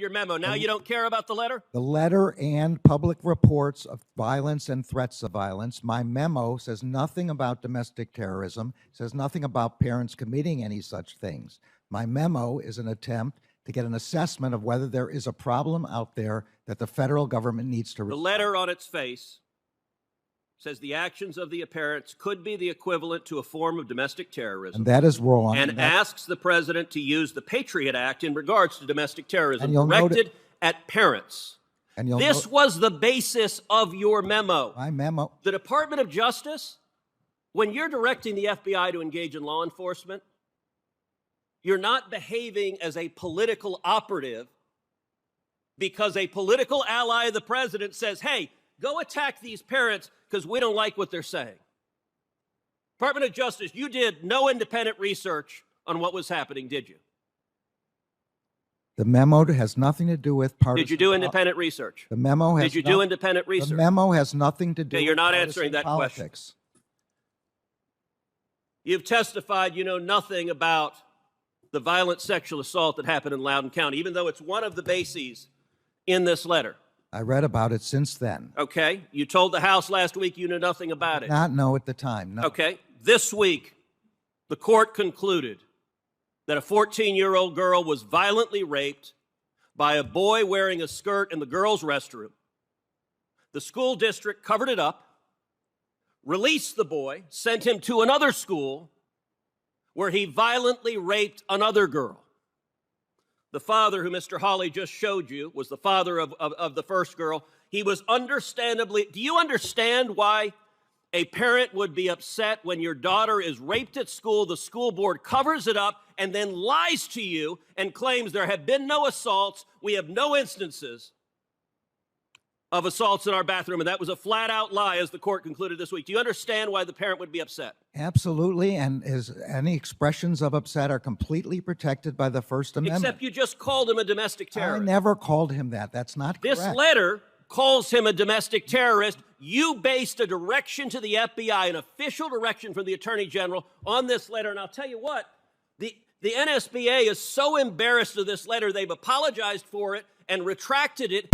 your memo. Now you don't care about the letter? The letter and public reports of violence and threats of violence. My memo says nothing about domestic terrorism, says nothing about parents committing any such things. My memo is an attempt to get an assessment of whether there is a problem out there that the federal government needs to The resolve. letter on its face says the actions of the parents could be the equivalent to a form of domestic terrorism. And that is wrong. And asks the president to use the Patriot Act in regards to domestic terrorism directed at parents. This was the basis of your memo. My memo. The Department of Justice, when you're directing the FBI to engage in law enforcement, you're not behaving as a political operative because a political ally of the president says, hey, go attack these parents because we don't like what they're saying. Department of Justice, you did no independent research on what was happening, did you? The memo has nothing to do with partisan. Did you do independent research? The memo has. Did you do independent research? The memo has nothing to do. Okay, you're not with answering that politics. question. You've testified you know nothing about the violent sexual assault that happened in Loudoun County, even though it's one of the bases in this letter. I read about it since then. Okay. You told the House last week you knew nothing about it. Not know at the time. No. Okay. This week, the court concluded that a 14-year-old girl was violently raped by a boy wearing a skirt in the girls' restroom. The school district covered it up, released the boy, sent him to another school where he violently raped another girl. The father, who Mr. Hawley just showed you, was the father of the first girl. He was understandably, do you understand why a parent would be upset when your daughter is raped at school, the school board covers it up, and then lies to you and claims there have been no assaults, we have no instances of assaults in our bathroom, and that was a flat-out lie, as the court concluded this week. Do you understand why the parent would be upset? Absolutely, and any expressions of upset are completely protected by the First Amendment. Except you just called him a domestic terrorist. I never called him that. That's not correct. This letter calls him a domestic terrorist. You based a direction to the FBI, an official direction from the Attorney General, on this letter, and I'll tell you what, the NSBA is so embarrassed of this letter, they've apologized for it and retracted it.